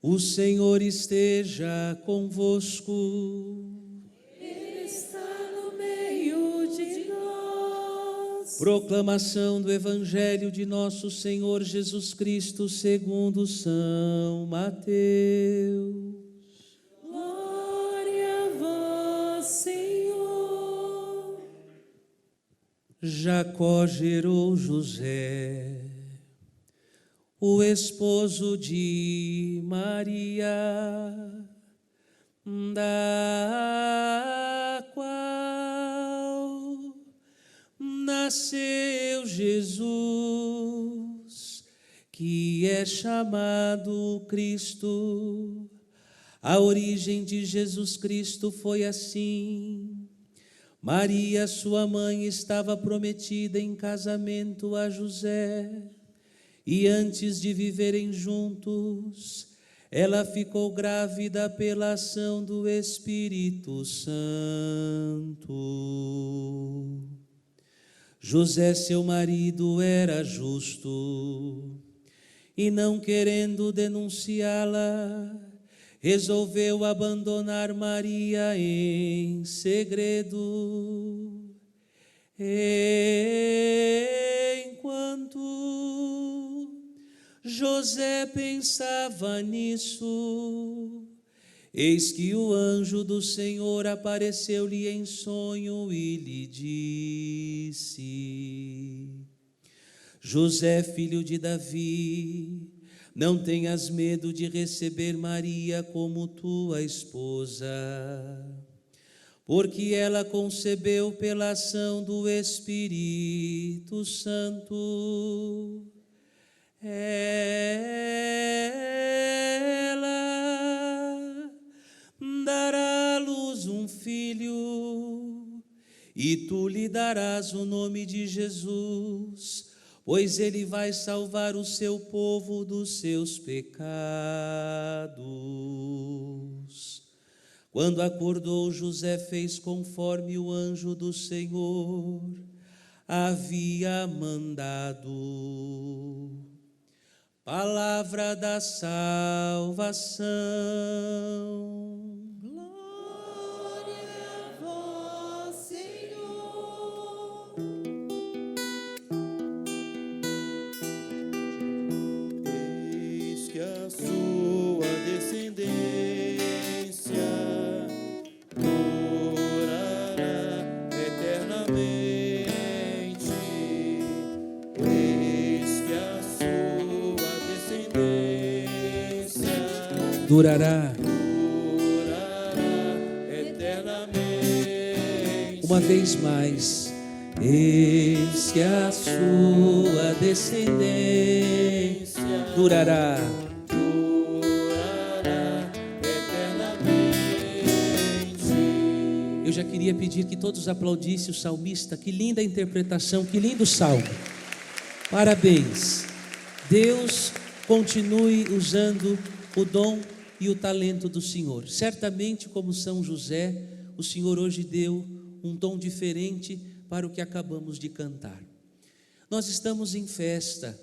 O Senhor esteja convosco. Ele está no meio de nós. Proclamação do Evangelho de nosso Senhor Jesus Cristo segundo São Mateus. Glória a vós, Senhor. Jacó gerou José, o esposo de Maria, da qual nasceu Jesus, que é chamado Cristo. A origem de Jesus Cristo foi assim: Maria, sua mãe, estava prometida em casamento a José, e antes de viverem juntos, ela ficou grávida pela ação do Espírito Santo. José, seu marido, era justo, e não querendo denunciá-la, resolveu abandonar Maria em segredo. Enquanto José pensava nisso, eis que o anjo do Senhor apareceu-lhe em sonho e lhe disse: José, filho de Davi, não tenhas medo de receber Maria como tua esposa, porque ela concebeu pela ação do Espírito Santo. Ela dará à luz um filho, e tu lhe darás o nome de Jesus, pois ele vai salvar o seu povo dos seus pecados. Quando acordou, José fez conforme o anjo do Senhor havia mandado. Palavra da salvação. Glória a vós, Senhor. Eis que a sua descendência durará eternamente. Eis que a sua descendência Durará. eternamente. Uma vez mais. Eis que a sua descendência durará. Eu já queria pedir que todos aplaudissem o salmista. Que linda interpretação, que lindo salmo. Parabéns. Deus continue usando o dom e o talento do Senhor. Certamente, como São José, o Senhor hoje deu um dom diferente para o que acabamos de cantar. Nós estamos em festa,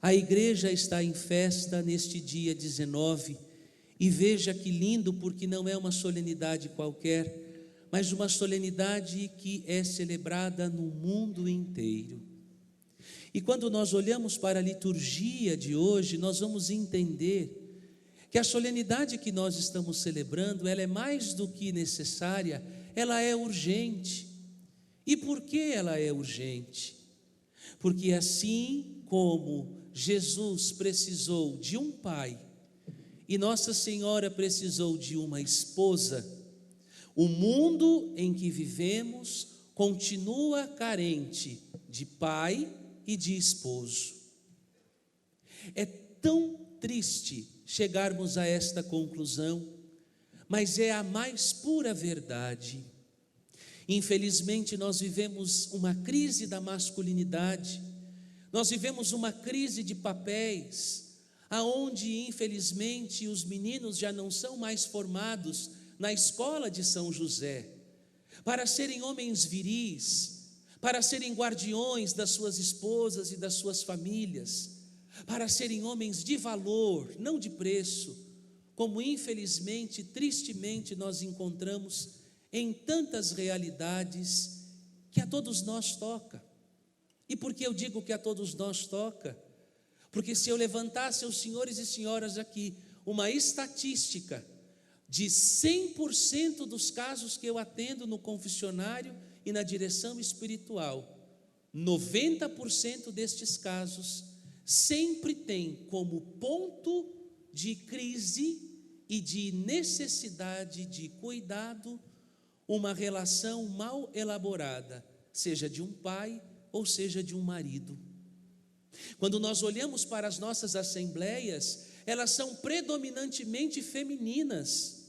a igreja está em festa neste dia 19, e veja que lindo, porque não é uma solenidade qualquer, mas uma solenidade que é celebrada no mundo inteiro. E quando nós olhamos para a liturgia de hoje, nós vamos entender que a solenidade que nós estamos celebrando, ela é mais do que necessária, ela é urgente. E por que ela é urgente? Porque assim como Jesus precisou de um pai e Nossa Senhora precisou de uma esposa, o mundo em que vivemos continua carente de pai e de esposo. É tão triste chegarmos a esta conclusão, mas é a mais pura verdade. Infelizmente, nós vivemos uma crise da masculinidade, nós vivemos uma crise de papéis, aonde, infelizmente, os meninos já não são mais formados na escola de São José, para serem homens viris, para serem guardiões das suas esposas e das suas famílias, para serem homens de valor, não de preço, como infelizmente, tristemente nós encontramos em tantas realidades que a todos nós toca. E por que eu digo que a todos nós toca? Porque se eu levantasse aos senhores e senhoras aqui uma estatística de 100% dos casos que eu atendo no confessionário e na direção espiritual, 90% destes casos sempre tem como ponto de crise e de necessidade de cuidado uma relação mal elaborada, seja de um pai ou seja de um marido. Quando nós olhamos para as nossas assembleias, elas são predominantemente femininas.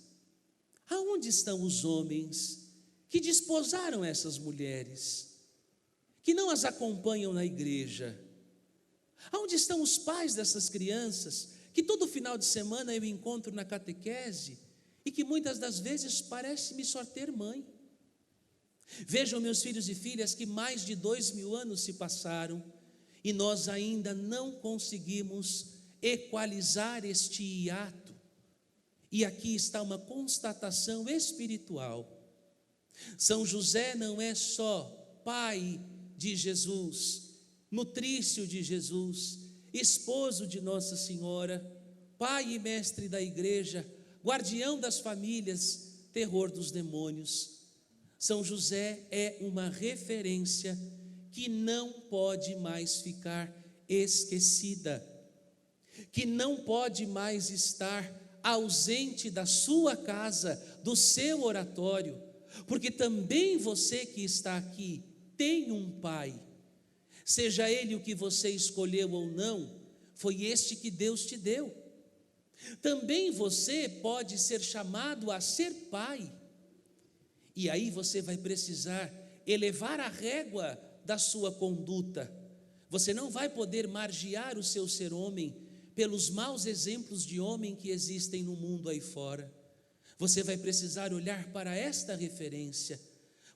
Aonde estão os homens que desposaram essas mulheres, que não as acompanham na igreja? Aonde estão os pais dessas crianças, que todo final de semana eu encontro na catequese e que muitas das vezes parece-me só ter mãe? Vejam, meus filhos e filhas, que mais de 2000 anos se passaram e nós ainda não conseguimos equalizar este hiato. E aqui está uma constatação espiritual. São José não é só pai de Jesus, nutrício de Jesus, esposo de Nossa Senhora, pai e mestre da igreja, guardião das famílias, terror dos demônios. São José é uma referência que não pode mais ficar esquecida, que não pode mais estar ausente da sua casa, do seu oratório, porque também você que está aqui tem um pai. Seja ele o que você escolheu ou não, foi este que Deus te deu. Também você pode ser chamado a ser pai. E aí você vai precisar elevar a régua da sua conduta. Você não vai poder margiar o seu ser homem pelos maus exemplos de homem que existem no mundo aí fora. Você vai precisar olhar para esta referência,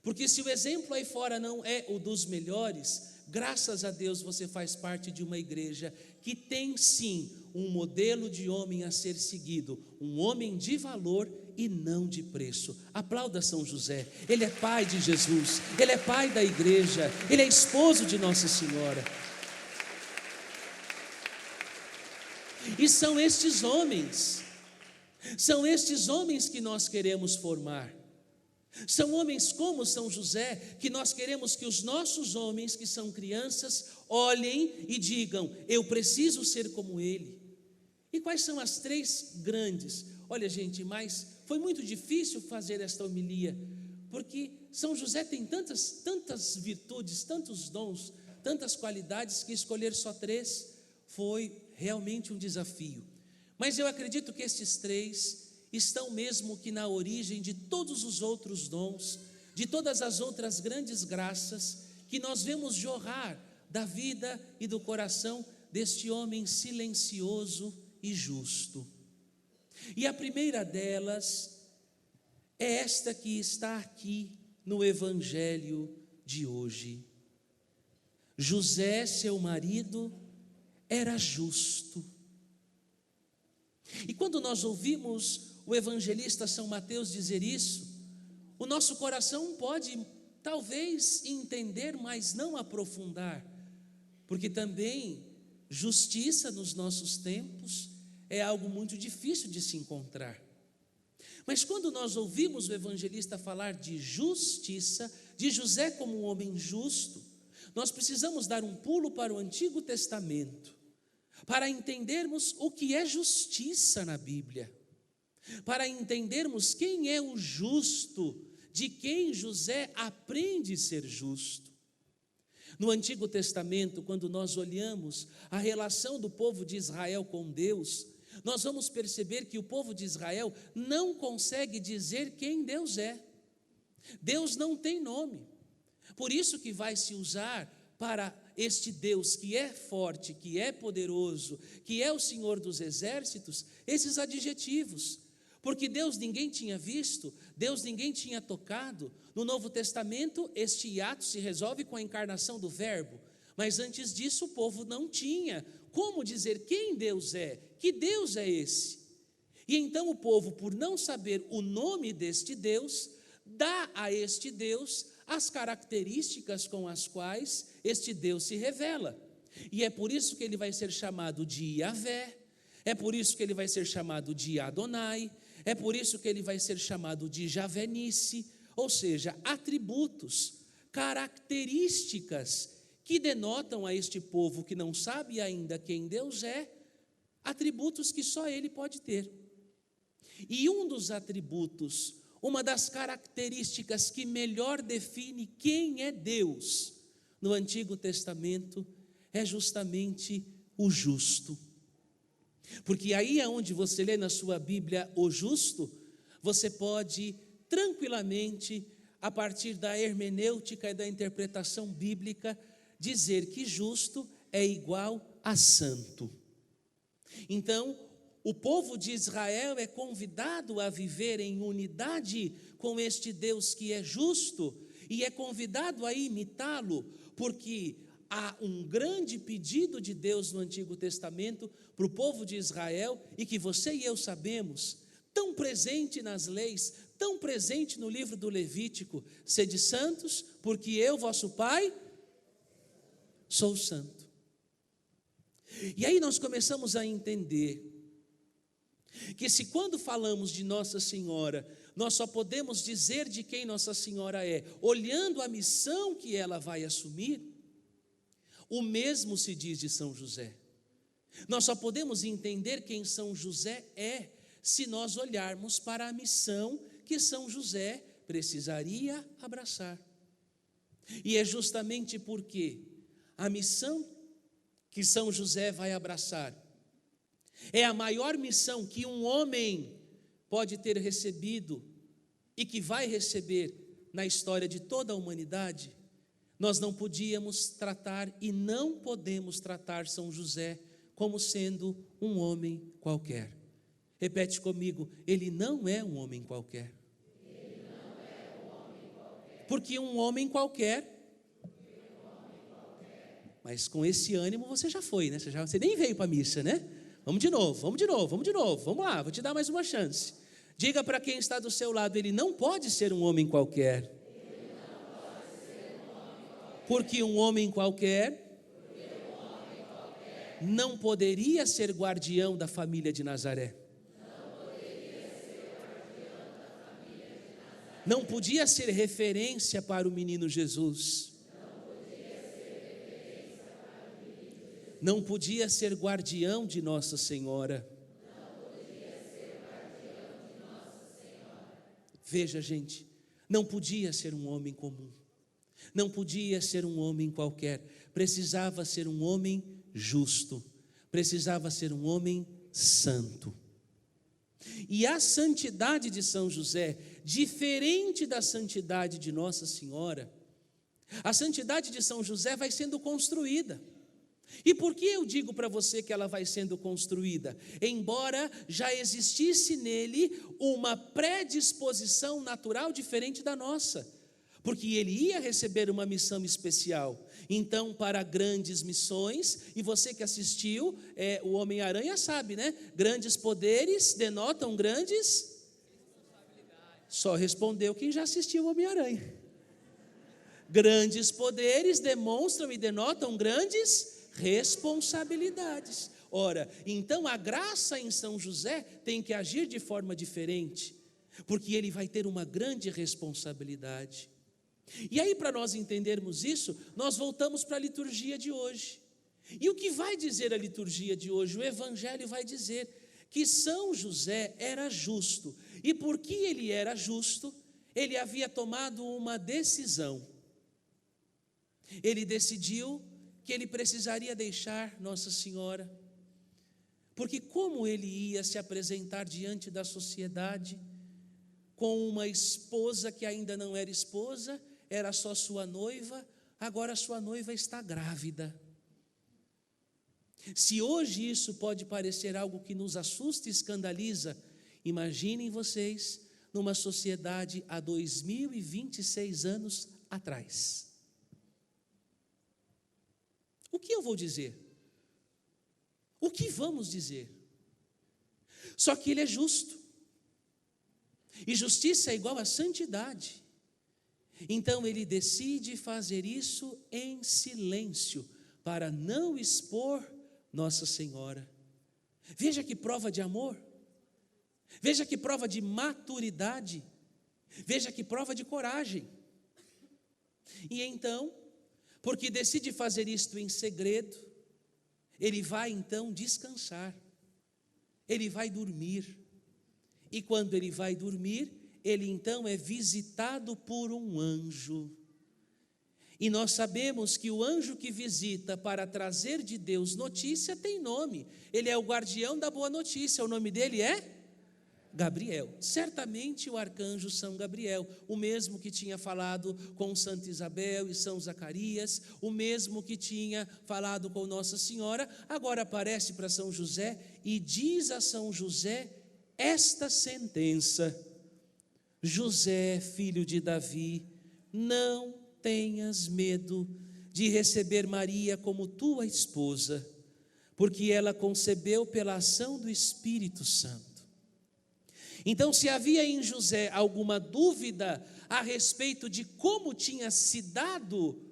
porque se o exemplo aí fora não é o dos melhores, graças a Deus você faz parte de uma igreja que tem sim um modelo de homem a ser seguido, um homem de valor e não de preço. Aplauda São José, ele é pai de Jesus, ele é pai da igreja, ele é esposo de Nossa Senhora. E são estes homens que nós queremos formar. São homens como São José que nós queremos que os nossos homens, que são crianças, olhem e digam: eu preciso ser como ele. E quais são as três grandes? Olha, gente, mas foi muito difícil fazer esta homilia, porque São José tem tantas virtudes, tantos dons, tantas qualidades, que escolher só três foi realmente um desafio. Mas eu acredito que estes três estão mesmo que na origem de todos os outros dons, de todas as outras grandes graças que nós vemos jorrar da vida e do coração deste homem silencioso e justo. E a primeira delas é esta que está aqui no Evangelho de hoje. José, seu marido, era justo. E quando nós ouvimos o evangelista São Mateus dizer isso, o nosso coração pode talvez entender, mas não aprofundar, porque também justiça nos nossos tempos é algo muito difícil de se encontrar. Mas quando nós ouvimos o evangelista falar de justiça, de José como um homem justo, nós precisamos dar um pulo para o Antigo Testamento, para entendermos o que é justiça na Bíblia, para entendermos quem é o justo, de quem José aprende a ser justo. No Antigo Testamento, quando nós olhamos a relação do povo de Israel com Deus, nós vamos perceber que o povo de Israel não consegue dizer quem Deus é. Deus não tem nome. Por isso que vai se usar para este Deus que é forte, que é poderoso, que é o Senhor dos exércitos, esses adjetivos. Porque Deus ninguém tinha visto, Deus ninguém tinha tocado. No Novo Testamento, este hiato se resolve com a encarnação do Verbo. Mas antes disso, o povo não tinha como dizer quem Deus é, que Deus é esse. E então o povo, por não saber o nome deste Deus, dá a este Deus as características com as quais este Deus se revela. E é por isso que ele vai ser chamado de Yahvé, é por isso que ele vai ser chamado de Adonai, é por isso que ele vai ser chamado de Javenice, ou seja, atributos, características que denotam a este povo que não sabe ainda quem Deus é, atributos que só ele pode ter. E um dos atributos, uma das características que melhor define quem é Deus no Antigo Testamento é justamente o justo. Porque aí é onde você lê na sua Bíblia o justo, você pode tranquilamente, a partir da hermenêutica e da interpretação bíblica, dizer que justo é igual a santo. Então, o povo de Israel é convidado a viver em unidade com este Deus que é justo e é convidado a imitá-lo, porque há um grande pedido de Deus no Antigo Testamento para o povo de Israel e que você e eu sabemos, tão presente nas leis, tão presente no livro do Levítico: sede santos, porque eu, vosso Pai, sou santo. E aí nós começamos a entender que se quando falamos de Nossa Senhora, nós só podemos dizer de quem Nossa Senhora é, olhando a missão que ela vai assumir, o mesmo se diz de São José. Nós só podemos entender quem São José é, se nós olharmos para a missão que São José precisaria abraçar. E é justamente porque a missão que São José vai abraçar é a maior missão que um homem pode ter recebido e que vai receber na história de toda a humanidade. Nós não podíamos tratar e não podemos tratar São José como sendo um homem qualquer. Repete comigo: ele não é um homem qualquer. Ele não é um homem qualquer. Porque um homem qualquer, mas com esse ânimo você já foi, né? Você nem veio para a missa, né? Vamos de novo, vamos lá, vou te dar mais uma chance. Diga para quem está do seu lado: ele não pode ser um homem qualquer. Porque um homem qualquer não poderia ser guardião da família de Nazaré. Não podia ser referência para o menino Jesus. Não podia ser guardião de Nossa Senhora. Veja, gente, não podia ser um homem comum. Não podia ser um homem qualquer, precisava ser um homem justo, precisava ser um homem santo. E a santidade de São José, diferente da santidade de Nossa Senhora, a santidade de São José vai sendo construída. E por que eu digo para você que ela vai sendo construída? Embora já existisse nele uma predisposição natural diferente da nossa, porque ele ia receber uma missão especial. Então, para grandes missões, e você que assistiu, o Homem-Aranha sabe, né? Grandes poderes denotam grandes responsabilidades. Só respondeu quem já assistiu o Homem-Aranha. Grandes poderes demonstram e denotam grandes responsabilidades. Ora, então a graça em São José tem que agir de forma diferente, porque ele vai ter uma grande responsabilidade. E aí, para nós entendermos isso, nós voltamos para a liturgia de hoje. E o que vai dizer a liturgia de hoje? O Evangelho vai dizer que São José era justo. E porque ele era justo, ele havia tomado uma decisão. Ele decidiu que ele precisaria deixar Nossa Senhora. Porque como ele ia se apresentar diante da sociedade com uma esposa que ainda não era esposa, era só sua noiva, agora sua noiva está grávida. Se hoje isso pode parecer algo que nos assusta e escandaliza, imaginem vocês numa sociedade há 2026 anos atrás. O que eu vou dizer? O que vamos dizer? Só que ele é justo. E justiça é igual a santidade. Então ele decide fazer isso em silêncio, para não expor Nossa Senhora. Veja que prova de amor. Veja que prova de maturidade. Veja que prova de coragem. E então, porque decide fazer isto em segredo, ele vai então descansar. Ele vai dormir. E quando ele vai dormir, ele então é visitado por um anjo. E nós sabemos que o anjo que visita para trazer de Deus notícia tem nome. Ele é o guardião da boa notícia. O nome dele é Gabriel. Certamente o arcanjo São Gabriel, o mesmo que tinha falado com Santa Isabel e São Zacarias, o mesmo que tinha falado com Nossa Senhora, agora aparece para São José e diz a São José esta sentença: José, filho de Davi, não tenhas medo de receber Maria como tua esposa, porque ela concebeu pela ação do Espírito Santo. Então, se havia em José alguma dúvida a respeito de como tinha se dado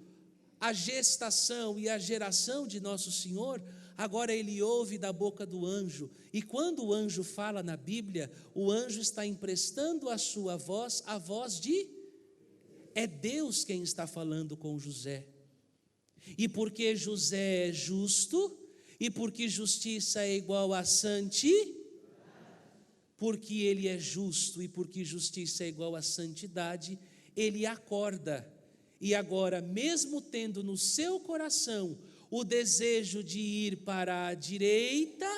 a gestação e a geração de Nosso Senhor, agora ele ouve da boca do anjo. E quando o anjo fala na Bíblia, o anjo está emprestando a sua voz, a voz de... É Deus quem está falando com José. E porque José é justo, e porque justiça é igual a santidade, porque ele é justo e porque justiça é igual a santidade, ele acorda. E agora, mesmo tendo no seu coração o desejo de ir para a direita,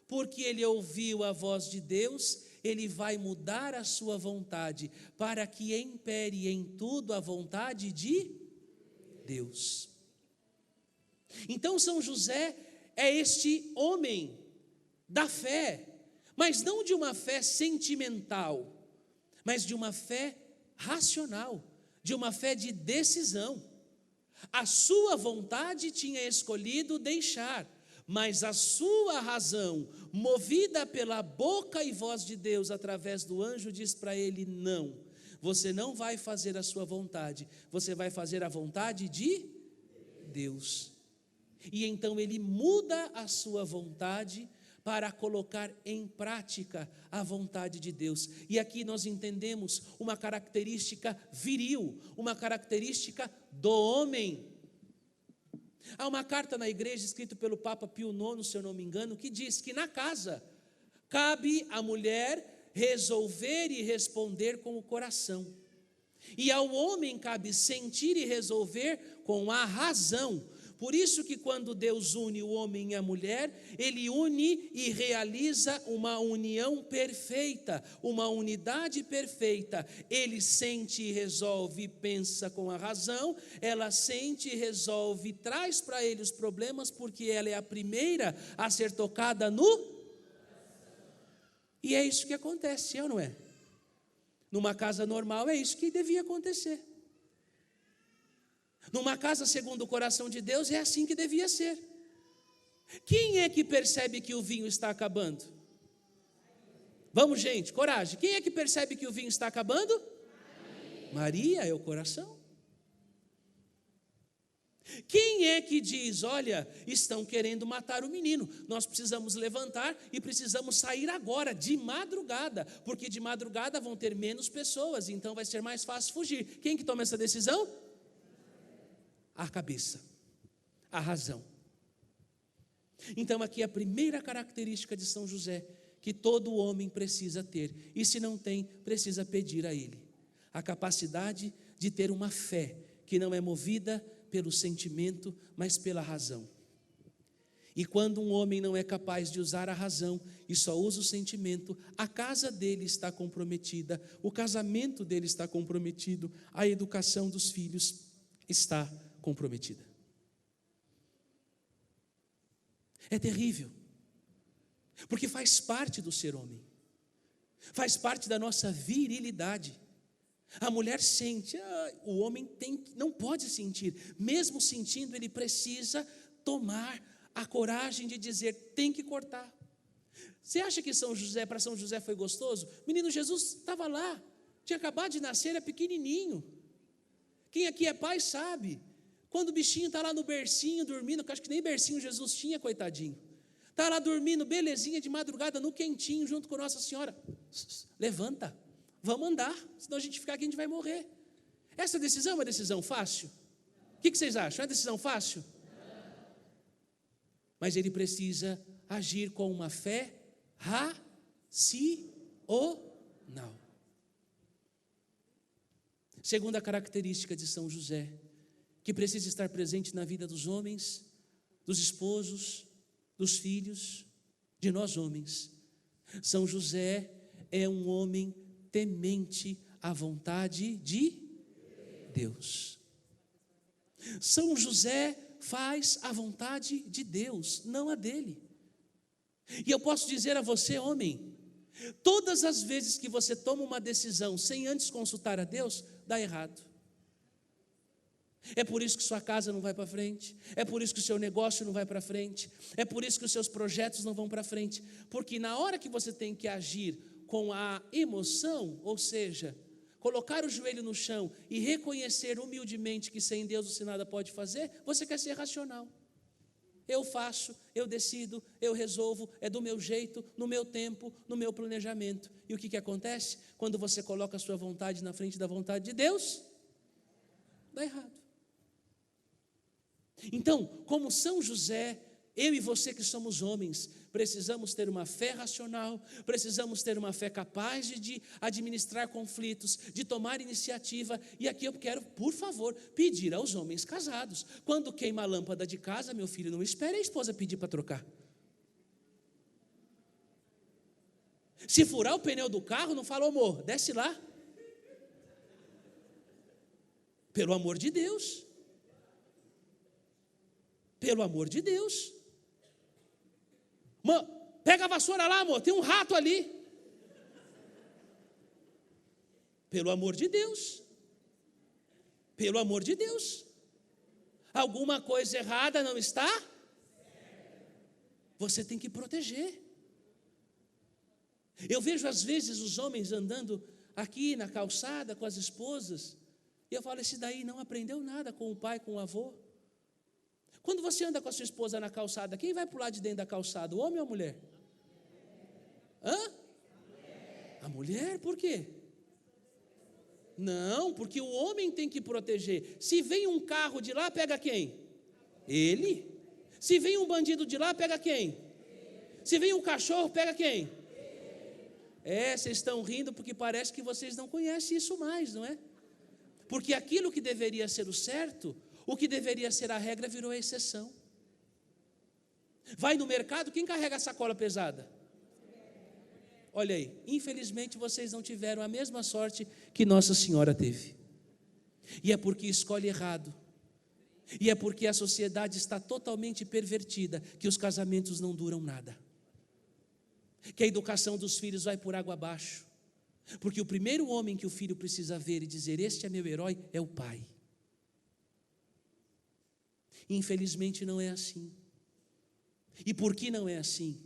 porque ele ouviu a voz de Deus, ele vai mudar a sua vontade, para que impere em tudo a vontade de Deus. Então São José é este homem da fé, mas não de uma fé sentimental, mas de uma fé racional, de uma fé de decisão. A sua vontade tinha escolhido deixar, mas a sua razão, movida pela boca e voz de Deus através do anjo, diz para ele: não, você não vai fazer a sua vontade, você vai fazer a vontade de Deus. E então ele muda a sua vontade para colocar em prática a vontade de Deus. E aqui nós entendemos uma característica viril, uma característica do homem. Há uma carta na igreja escrita pelo Papa Pio IX, se eu não me engano, que diz que na casa cabe à mulher resolver e responder com o coração, e ao homem cabe sentir e resolver com a razão. Por isso que quando Deus une o homem e a mulher, Ele une e realiza uma união perfeita, uma unidade perfeita. Ele sente e resolve e pensa com a razão, ela sente e resolve, traz para ele os problemas, porque ela é a primeira a ser tocada no... E é isso que acontece, é ou não é? Numa casa normal é isso que devia acontecer. Numa casa segundo o coração de Deus é assim que devia ser. Quem é que percebe que o vinho está acabando? Vamos, gente, coragem. Quem é que percebe que o vinho está acabando? Maria é o coração. Quem é que diz: olha, estão querendo matar o menino, nós precisamos levantar e precisamos sair agora, de madrugada, porque de madrugada vão ter menos pessoas, então vai ser mais fácil fugir. Quem que toma essa decisão? A cabeça, a razão. Então aqui é a primeira característica de São José, que todo homem precisa ter, e se não tem, precisa pedir a ele: a capacidade de ter uma fé que não é movida pelo sentimento, mas pela razão. E quando um homem não é capaz de usar a razão e só usa o sentimento, a casa dele está comprometida, o casamento dele está comprometido, a educação dos filhos está comprometida. É terrível, porque faz parte do ser homem, faz parte da nossa virilidade. A mulher sente, o homem não pode sentir, mesmo sentindo, ele precisa tomar a coragem de dizer: tem que cortar, Você acha que para São José foi gostoso? O menino Jesus estava lá, tinha acabado de nascer, era pequenininho. Quem aqui é pai sabe. Quando o bichinho está lá no bercinho dormindo, que acho que nem bercinho Jesus tinha, coitadinho. Está lá dormindo, belezinha, de madrugada, no quentinho, junto com Nossa Senhora. Levanta, vamos andar, senão a gente ficar aqui, a gente vai morrer. Essa decisão é uma decisão fácil? O que vocês acham? É uma decisão fácil? Mas ele precisa agir com uma fé racional. Segunda característica de São José, que precisa estar presente na vida dos homens, dos esposos, dos filhos, de nós homens. São José é um homem temente à vontade de Deus. São José faz a vontade de Deus, não a dele. E eu posso dizer a você, homem, todas as vezes que você toma uma decisão sem antes consultar a Deus, dá errado. É por isso que sua casa não vai para frente, é por isso que o seu negócio não vai para frente, é por isso que os seus projetos não vão para frente, porque na hora que você tem que agir com a emoção, ou seja, colocar o joelho no chão e reconhecer humildemente que sem Deus você nada pode fazer, você quer ser racional. Eu faço, eu decido, eu resolvo, é do meu jeito, no meu tempo, no meu planejamento. E o que acontece? Quando você coloca a sua vontade na frente da vontade de Deus, dá errado. Então, como São José, eu e você que somos homens, precisamos ter uma fé racional, precisamos ter uma fé capaz de administrar conflitos, de tomar iniciativa. E aqui eu quero, por favor, pedir aos homens casados: quando queima a lâmpada de casa, meu filho, não espere a esposa pedir para trocar. Se furar o pneu do carro, não fala: amor, desce lá. Pelo amor de Deus. Pelo amor de Deus. Pega a vassoura lá, amor, tem um rato ali. Pelo amor de Deus. Pelo amor de Deus. Alguma coisa errada não está? Você tem que proteger. Eu vejo às vezes os homens andando aqui na calçada com as esposas, e eu falo: esse daí não aprendeu nada com o pai, com o avô. Quando você anda com a sua esposa na calçada, quem vai pular de dentro da calçada, o homem ou a mulher? A mulher, por quê? Não, porque o homem tem que proteger. Se vem um carro de lá, pega quem? Ele. Se vem um bandido de lá, pega quem? Se vem um cachorro, pega quem? Vocês estão rindo porque parece que vocês não conhecem isso mais, não é? Porque aquilo que deveria ser o certo, o que deveria ser a regra, virou a exceção. Vai no mercado, quem carrega a sacola pesada? Olha aí, infelizmente vocês não tiveram a mesma sorte que Nossa Senhora teve. E é porque escolhe errado. E é porque a sociedade está totalmente pervertida que os casamentos não duram nada. Que a educação dos filhos vai por água abaixo. Porque o primeiro homem que o filho precisa ver e dizer: este é meu herói, é o pai. Infelizmente não é assim. E por que não é assim?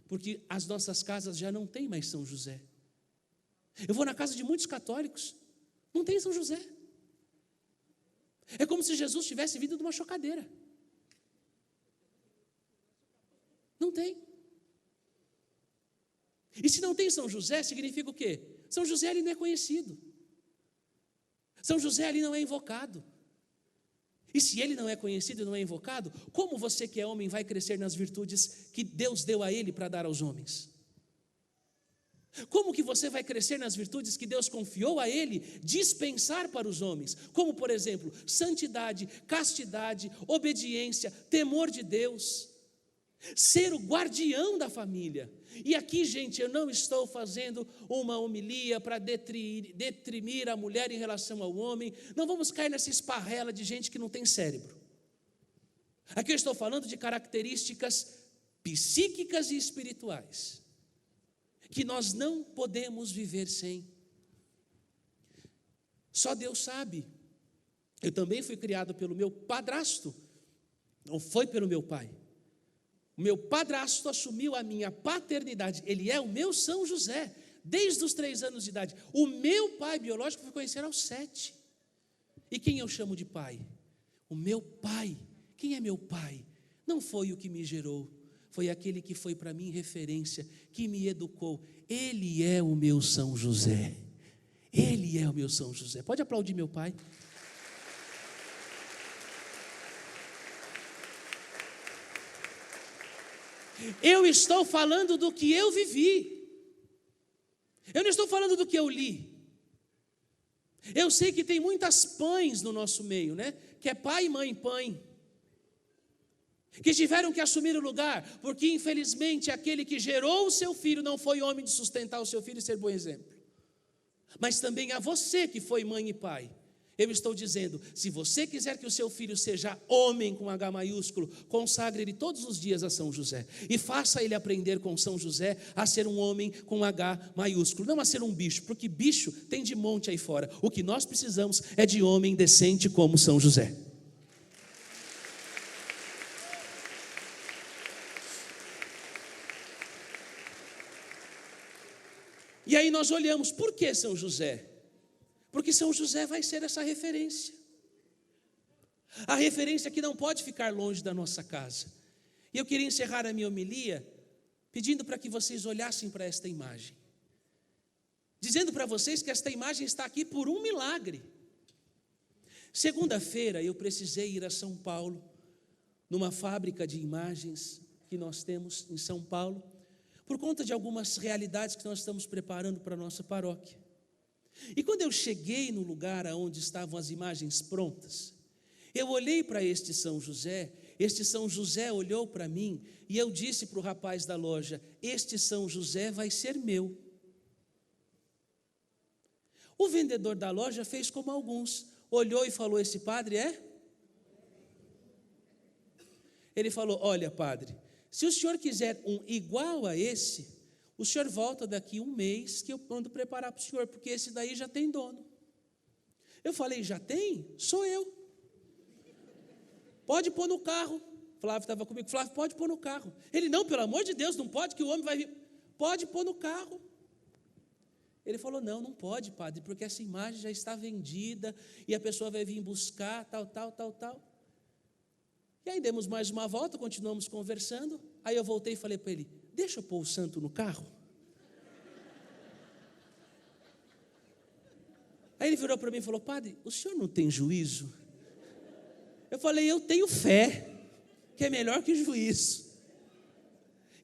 Porque as nossas casas já não tem mais São José. Eu vou na casa de muitos católicos, não tem São José. É como se Jesus tivesse vindo de uma chocadeira. Não tem. E se não tem São José, significa o quê? São José ali não é conhecido. São José ali não é invocado. E se ele não é conhecido e não é invocado, como você que é homem vai crescer nas virtudes que Deus deu a ele para dar aos homens? Como que você vai crescer nas virtudes que Deus confiou a ele dispensar para os homens? Como, por exemplo, santidade, castidade, obediência, temor de Deus, ser o guardião da família. E aqui, gente, eu não estou fazendo uma homilia para deprimir a mulher em relação ao homem. Não vamos cair nessa esparrela de gente que não tem cérebro. Aqui eu estou falando de características psíquicas e espirituais que nós não podemos viver sem. Só Deus sabe. Eu também fui criado pelo meu padrasto, não foi pelo meu pai. O meu padrasto assumiu a minha paternidade. Ele é o meu São José, desde os 3 anos de idade. O meu pai biológico foi conhecer aos 7. E quem eu chamo de pai? O meu pai. Quem é meu pai? Não foi o que me gerou, foi aquele que foi para mim referência, que me educou. Ele é o meu São José. Ele é o meu São José. Pode aplaudir meu pai? Eu estou falando do que eu vivi. Eu não estou falando do que eu li. Eu sei que tem muitas pães no nosso meio, né? Que é pai, mãe, pãe, que tiveram que assumir o lugar, porque infelizmente aquele que gerou o seu filho não foi homem de sustentar o seu filho e ser bom exemplo. Mas também a você que foi mãe e pai, eu estou dizendo, se você quiser que o seu filho seja homem com H maiúsculo, consagre ele todos os dias a São José, e faça ele aprender com São José a ser um homem com H maiúsculo, não a ser um bicho, porque bicho tem de monte aí fora. O que nós precisamos é de homem decente como São José. E aí nós olhamos, por que São José? Porque São José vai ser essa referência. A referência que não pode ficar longe da nossa casa. E eu queria encerrar a minha homilia pedindo para que vocês olhassem para esta imagem. Dizendo para vocês que esta imagem está aqui por um milagre. Segunda-feira eu precisei ir a São Paulo, numa fábrica de imagens que nós temos em São Paulo, por conta de algumas realidades que nós estamos preparando para a nossa paróquia. E quando eu cheguei no lugar onde estavam as imagens prontas, eu olhei para este São José olhou para mim, e eu disse para o rapaz da loja, este São José vai ser meu. O vendedor da loja fez como alguns, olhou e falou, esse padre é? Ele falou, olha padre, se o senhor quiser um igual a esse, o senhor volta daqui 1 mês que eu mando preparar para o senhor, porque esse daí já tem dono. Eu falei, já tem? Sou eu. Pode pôr no carro. Flávio estava comigo, Flávio, pode pôr no carro. Ele, não, pelo amor de Deus, não pode, que o homem vai vir. Pode pôr no carro. Ele falou, não pode, padre, porque essa imagem já está vendida, e a pessoa vai vir buscar, tal. E aí demos mais uma volta, continuamos conversando, aí eu voltei e falei para ele, deixa eu pôr o santo no carro. Aí ele virou para mim e falou, padre, o senhor não tem juízo? Eu falei, eu tenho fé, que é melhor que juízo.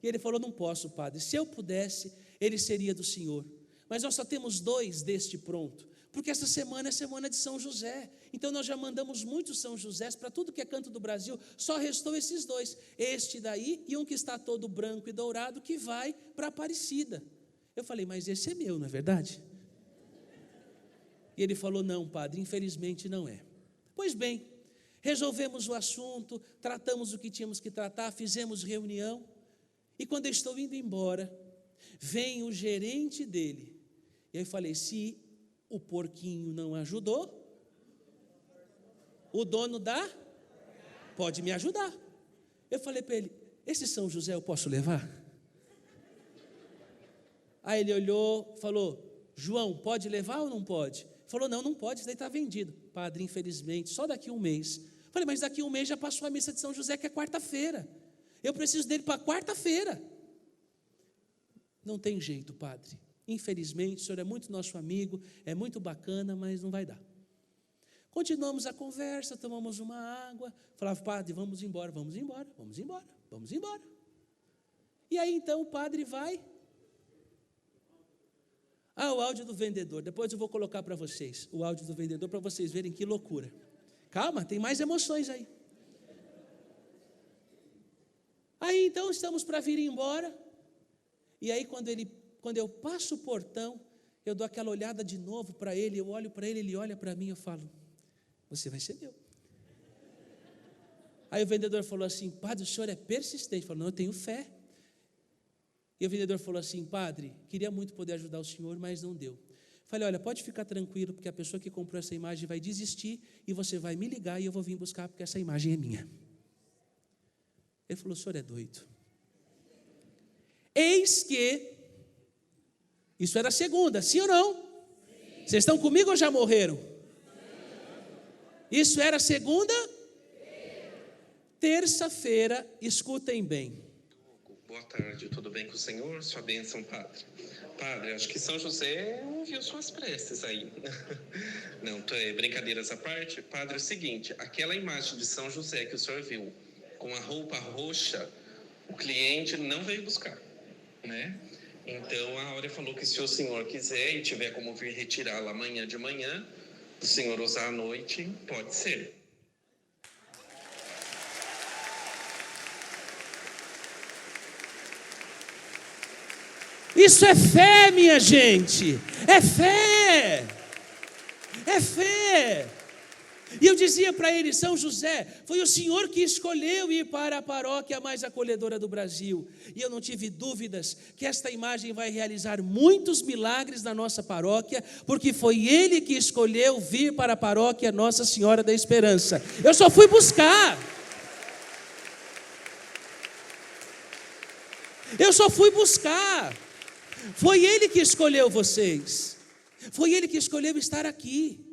E ele falou, não posso, padre, se eu pudesse, ele seria do senhor. Mas nós só temos 2 deste pronto, porque essa semana é semana de São José. Então nós já mandamos muitos São Josés para tudo que é canto do Brasil, só restou esses 2, este daí e um que está todo branco e dourado, que vai para Aparecida. Eu falei, mas esse é meu, não é verdade? E ele falou, não padre, infelizmente não é. Pois bem, resolvemos o assunto, tratamos o que tínhamos que tratar, fizemos reunião, e quando eu estou indo embora, vem o gerente dele, e aí eu falei, se o porquinho não ajudou, o dono pode me ajudar. Eu falei para ele, esse São José eu posso levar? Aí ele olhou, falou, João, pode levar ou não pode? Falou, não pode, isso daí está vendido. Padre, infelizmente, só daqui 1 mês. Falei, mas daqui 1 mês já passou a missa de São José, que é quarta-feira. Eu preciso dele para quarta-feira. Não tem jeito, padre. Infelizmente, o senhor é muito nosso amigo, é muito bacana, mas não vai dar. Continuamos a conversa, tomamos uma água, falava, padre, vamos embora. E aí então o padre vai. O áudio do vendedor, depois eu vou colocar para vocês, o áudio do vendedor, para vocês verem que loucura. Calma, tem mais emoções aí. Aí então estamos para vir embora, e aí quando eu passo o portão, eu dou aquela olhada de novo para ele, eu olho para ele olha para mim, eu falo, você vai ser meu. Aí o vendedor falou assim, padre, o senhor é persistente. Eu falei, não, eu tenho fé. E o vendedor falou assim, padre, queria muito poder ajudar o senhor, mas não deu. Falei, olha, pode ficar tranquilo, porque a pessoa que comprou essa imagem vai desistir, e você vai me ligar, e eu vou vir buscar, porque essa imagem é minha. Ele falou, o senhor é doido. Eis que, isso era segunda, sim ou não? Sim. Vocês estão comigo ou já morreram? Sim. Isso era segunda? Terça-feira, escutem bem. Boa tarde, tudo bem com o senhor? Sua bênção, padre. Padre, acho que São José ouviu suas preces aí. Não, brincadeiras à parte. Padre, é o seguinte, aquela imagem de São José que o senhor viu, com a roupa roxa, o cliente não veio buscar, né? Então, a Áurea falou que se o senhor quiser e tiver como vir retirá-la amanhã de manhã, o senhor usar à noite, pode ser. Isso é fé, minha gente, é fé, é fé. E eu dizia para ele, São José, foi o senhor que escolheu ir para a paróquia mais acolhedora do Brasil. E eu não tive dúvidas que esta imagem vai realizar muitos milagres na nossa paróquia, porque foi ele que escolheu vir para a paróquia Nossa Senhora da Esperança. Eu só fui buscar. Foi ele que escolheu vocês. Foi ele que escolheu estar aqui.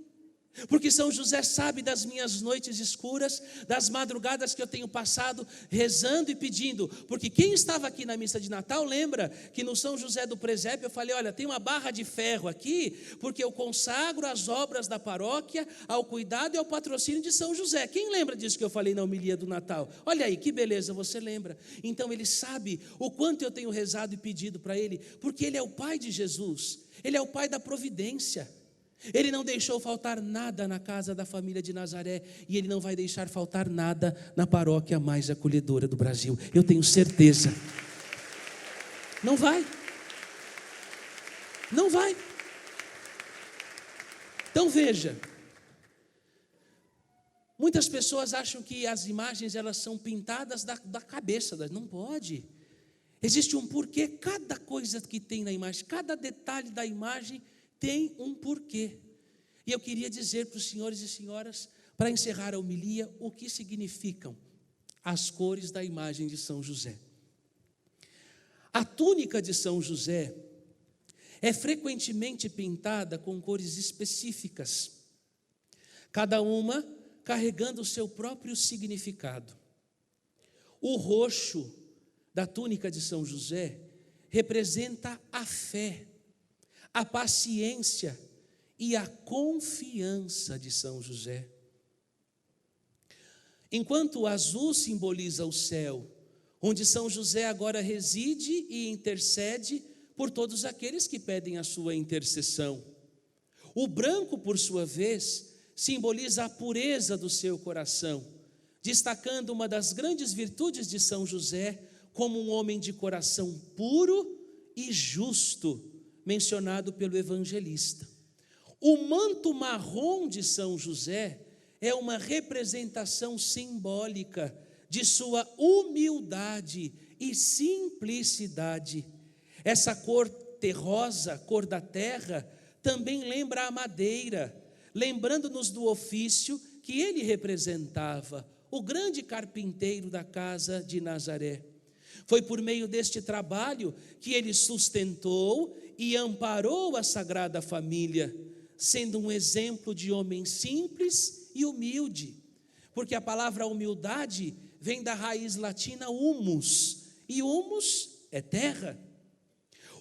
Porque São José sabe das minhas noites escuras, das madrugadas que eu tenho passado rezando e pedindo. Porque quem estava aqui na missa de Natal lembra que no São José do Presépio eu falei, olha, tem uma barra de ferro aqui, porque eu consagro as obras da paróquia ao cuidado e ao patrocínio de São José. Quem lembra disso que eu falei na homilia do Natal? Olha aí, que beleza, você lembra. Então ele sabe o quanto eu tenho rezado e pedido para ele, porque ele é o pai de Jesus, ele é o pai da providência. Ele não deixou faltar nada na casa da família de Nazaré, e ele não vai deixar faltar nada na paróquia mais acolhedora do Brasil. Eu tenho certeza. Não vai. Não vai. Então veja, muitas pessoas acham que as imagens elas são pintadas da cabeça, não pode. Existe um porquê, cada coisa que tem na imagem, cada detalhe da imagem tem um porquê. E eu queria dizer para os senhores e senhoras, para encerrar a homilia, o que significam as cores da imagem de São José. A túnica de São José é frequentemente pintada com cores específicas, cada uma carregando o seu próprio significado. O roxo da túnica de São José representa a fé, a paciência e a confiança de São José. Enquanto o azul simboliza o céu, onde São José agora reside e intercede por todos aqueles que pedem a sua intercessão. O branco, por sua vez, simboliza a pureza do seu coração, destacando uma das grandes virtudes de São José como um homem de coração puro e justo, mencionado pelo evangelista. O manto marrom de São José é uma representação simbólica de sua humildade e simplicidade. Essa cor terrosa, cor da terra, também lembra a madeira, lembrando-nos do ofício que ele representava, o grande carpinteiro da casa de Nazaré. Foi por meio deste trabalho que ele sustentou e amparou a Sagrada Família, sendo um exemplo de homem simples e humilde, porque a palavra humildade vem da raiz latina humus, e humus é terra.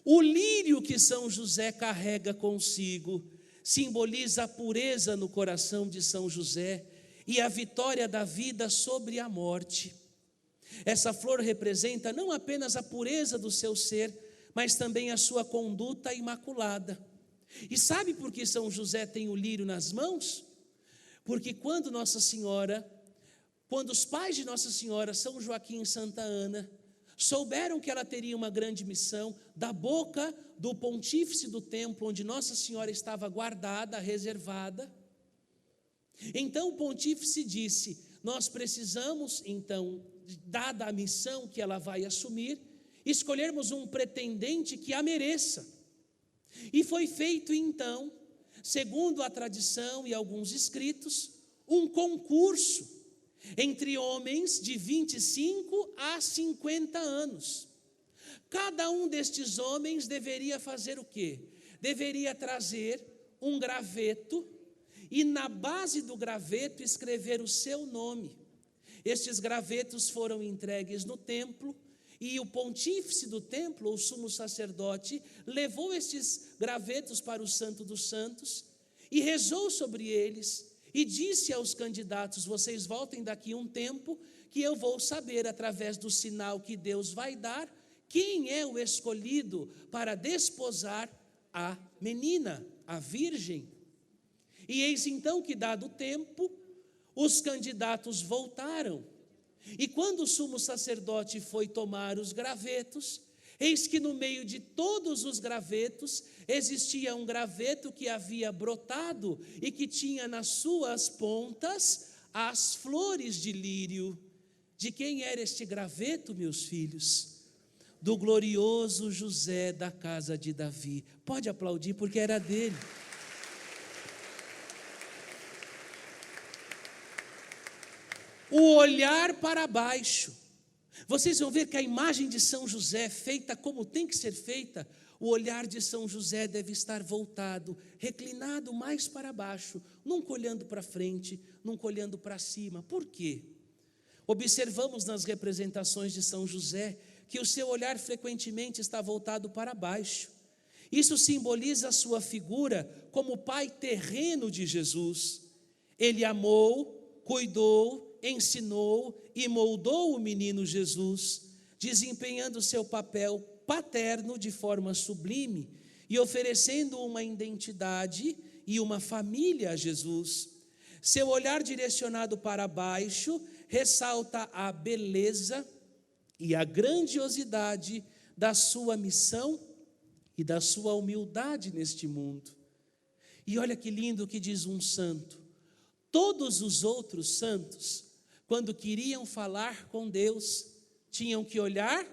O lírio que São José carrega consigo simboliza a pureza no coração de São José e a vitória da vida sobre a morte. Essa flor representa não apenas a pureza do seu ser, mas também a sua conduta imaculada. E sabe por que São José tem o lírio nas mãos? Porque quando os pais de Nossa Senhora, São Joaquim e Santa Ana, souberam que ela teria uma grande missão, da boca do pontífice do templo, onde Nossa Senhora estava guardada, reservada, então o pontífice disse, nós precisamos, então, dada a missão que ela vai assumir, escolhermos um pretendente que a mereça. E foi feito então, segundo a tradição e alguns escritos, um concurso entre homens de 25 a 50 anos. Cada um destes homens deveria fazer o quê? Deveria trazer um graveto e na base do graveto escrever o seu nome. Estes gravetos foram entregues no templo e o pontífice do templo, o sumo sacerdote, levou estes gravetos para o Santo dos Santos e rezou sobre eles e disse aos candidatos: vocês voltem daqui um tempo que eu vou saber através do sinal que Deus vai dar quem é o escolhido para desposar a menina, a virgem. E eis então que, dado o tempo, os candidatos voltaram. E quando o sumo sacerdote foi tomar os gravetos, eis que no meio de todos os gravetos existia um graveto que havia brotado e que tinha nas suas pontas as flores de lírio. De quem era este graveto, meus filhos? Do glorioso José da casa de Davi. Pode aplaudir, porque era dele. O olhar para baixo. Vocês vão ver que a imagem de São José, feita como tem que ser feita, o olhar de São José deve estar voltado, reclinado mais para baixo, nunca olhando para frente, nunca olhando para cima. Por quê? Observamos nas representações de São José que o seu olhar frequentemente está voltado para baixo. Isso simboliza a sua figura como pai terreno de Jesus. Ele amou, cuidou, ensinou e moldou o menino Jesus, desempenhando seu papel paterno de forma sublime e oferecendo uma identidade e uma família a Jesus. Seu olhar direcionado para baixo ressalta a beleza e a grandiosidade da sua missão e da sua humildade neste mundo. E olha que lindo que diz um santo: todos os outros santos, quando queriam falar com Deus, tinham que olhar.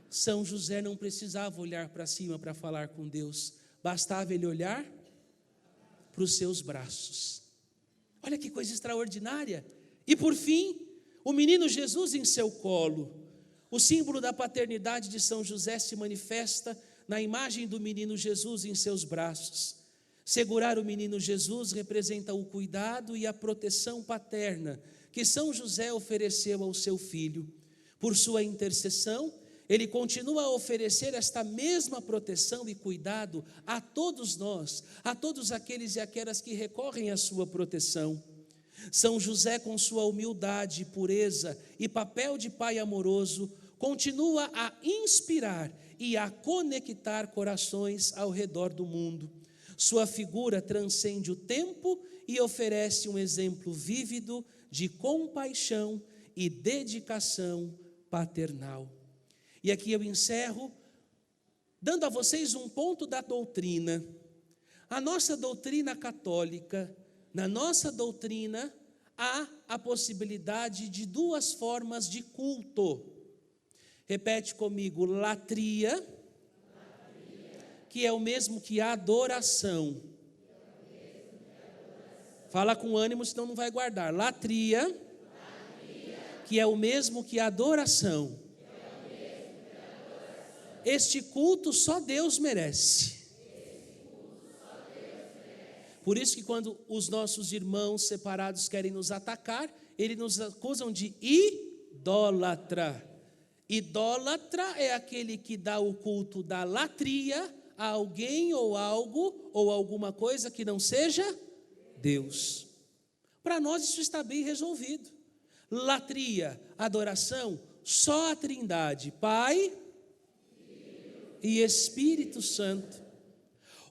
São José não precisava olhar para cima para falar com Deus, bastava ele olhar para os seus braços. Olha que coisa extraordinária. E por fim, o menino Jesus em seu colo. O símbolo da paternidade de São José se manifesta na imagem do menino Jesus em seus braços. Segurar o menino Jesus representa o cuidado e a proteção paterna que São José ofereceu ao seu filho. Por sua intercessão, ele continua a oferecer esta mesma proteção e cuidado a todos nós, a todos aqueles e aquelas que recorrem à sua proteção. São José, com sua humildade, pureza e papel de pai amoroso, continua a inspirar e a conectar corações ao redor do mundo. Sua figura transcende o tempo e oferece um exemplo vívido de compaixão e dedicação paternal. E aqui eu encerro, dando a vocês um ponto da doutrina. A nossa doutrina católica, na nossa doutrina, há a possibilidade de duas formas de culto. Repete comigo: latria, que é o mesmo que adoração. Fala com ânimo, senão não vai guardar. Latria, que é o mesmo que adoração. Este culto só Deus merece. Por isso que quando os nossos irmãos separados querem nos atacar, eles nos acusam de idólatra. Idólatra é aquele que dá o culto da latria a alguém ou algo ou alguma coisa que não seja Deus. Para nós isso está bem resolvido. Latria, adoração, só a Trindade, Pai e Espírito Santo.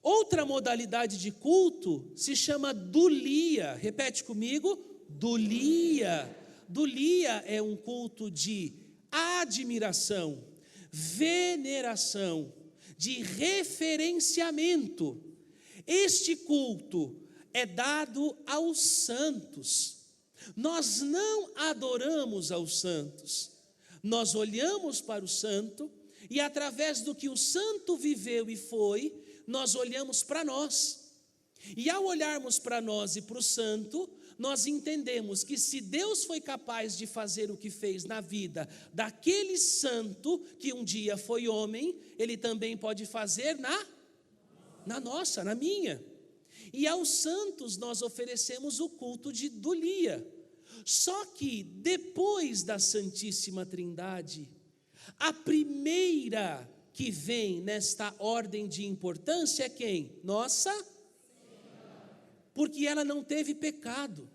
Outra modalidade de culto se chama dulia. Repete comigo: dulia. Dulia é um culto de admiração, veneração, de referenciamento. Este culto é dado aos santos. Nós não adoramos aos santos, nós olhamos para o santo e através do que o santo viveu e foi, nós olhamos para nós. E ao olharmos para nós e para o santo, nós entendemos que se Deus foi capaz de fazer o que fez na vida daquele santo que um dia foi homem, Ele também pode fazer na nossa, na minha. E aos santos nós oferecemos o culto de dulia. Só que depois da Santíssima Trindade, a primeira que vem nesta ordem de importância é quem? Nossa Senhora. Porque ela não teve pecado.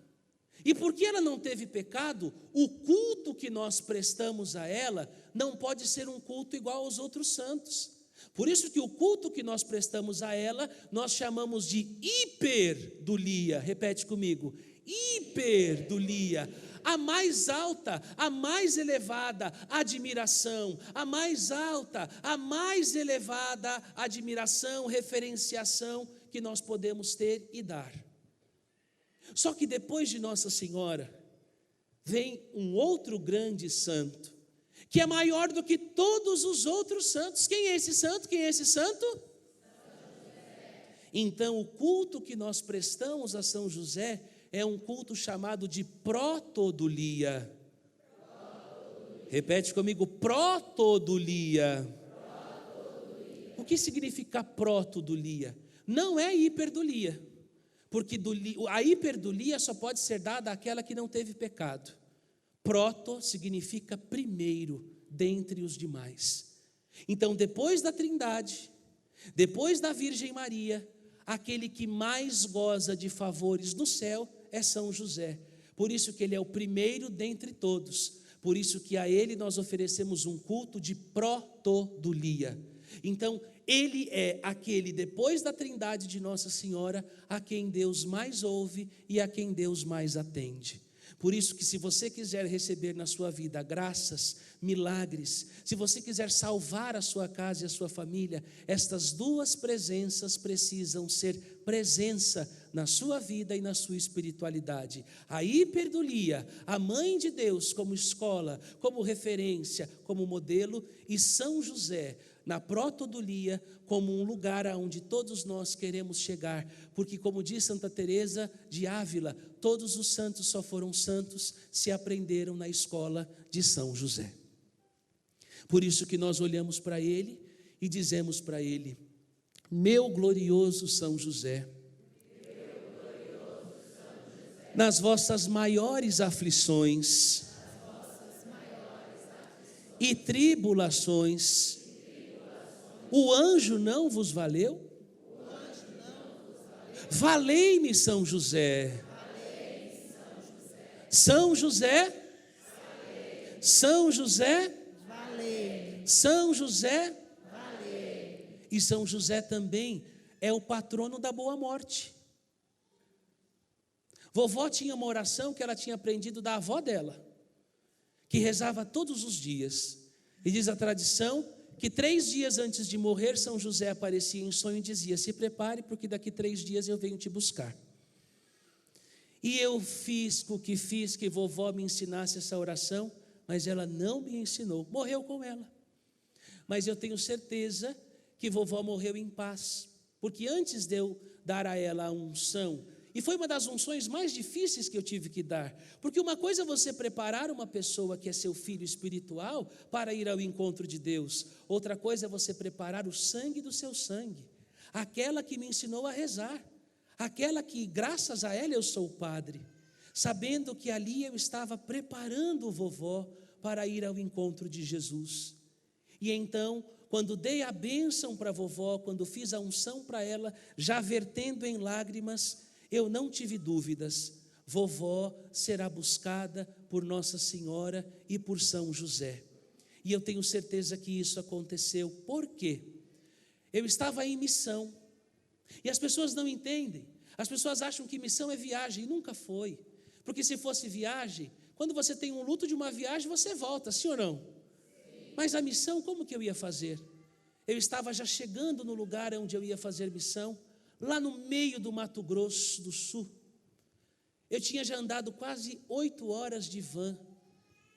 E porque ela não teve pecado, o culto que nós prestamos a ela não pode ser um culto igual aos outros santos. Por isso que o culto que nós prestamos a ela, nós chamamos de hiperdulia. Repete comigo, hiperdulia. A mais alta, a mais elevada admiração, a mais alta, a mais elevada admiração, referenciação que nós podemos ter e dar. Só que depois de Nossa Senhora, vem um outro grande santo, que é maior do que todos os outros santos. Quem é esse santo? Quem é esse santo? Então, o culto que nós prestamos a São José é um culto chamado de protodulia. Repete comigo, protodulia. O que significa protodulia? Não é hiperdulia, porque a hiperdulia só pode ser dada àquela que não teve pecado. Proto significa primeiro dentre os demais. Então, depois da Trindade, depois da Virgem Maria, aquele que mais goza de favores no céu é São José. Por isso que ele é o primeiro dentre todos. Por isso que a ele nós oferecemos um culto de protodulia. Então, ele é aquele, depois da Trindade de Nossa Senhora, a quem Deus mais ouve e a quem Deus mais atende. Por isso que se você quiser receber na sua vida graças, milagres, se você quiser salvar a sua casa e a sua família, estas duas presenças precisam ser presença na sua vida e na sua espiritualidade. A hiperdulia, a Mãe de Deus como escola, como referência, como modelo, e São José, na protodulia, como um lugar aonde todos nós queremos chegar, porque como diz Santa Teresa de Ávila, todos os santos só foram santos se aprenderam na escola de São José. Por isso que nós olhamos para ele e dizemos para ele: meu glorioso São José, nas vossas maiores aflições e tribulações, o anjo não vos valeu? Valei-me, São José. São José. São José. São José. E São José também é o patrono da boa morte. Vovó tinha uma oração que ela tinha aprendido da avó dela, que rezava todos os dias. E diz a tradição que 3 dias antes de morrer, São José aparecia em sonho e dizia: se prepare, porque daqui 3 dias eu venho te buscar. E eu fiz o que fiz, que vovó me ensinasse essa oração, mas ela não me ensinou, morreu com ela. Mas eu tenho certeza que vovó morreu em paz, porque antes de eu dar a ela a unção, e foi uma das unções mais difíceis que eu tive que dar, porque uma coisa é você preparar uma pessoa que é seu filho espiritual para ir ao encontro de Deus, outra coisa é você preparar o sangue do seu sangue, aquela que me ensinou a rezar, aquela que graças a ela eu sou padre, sabendo que ali eu estava preparando o vovó para ir ao encontro de Jesus. E então, quando dei a bênção para a vovó, quando fiz a unção para ela, já vertendo em lágrimas, eu não tive dúvidas, vovó será buscada por Nossa Senhora e por São José. E eu tenho certeza que isso aconteceu. Por quê? Eu estava em missão, e as pessoas não entendem, as pessoas acham que missão é viagem, e nunca foi, porque se fosse viagem, quando você tem um luto de uma viagem, você volta, sim ou não? Sim. Mas a missão, como que eu ia fazer? Eu estava já chegando no lugar onde eu ia fazer missão, lá no meio do Mato Grosso do Sul. Eu tinha já andado quase 8 horas de van,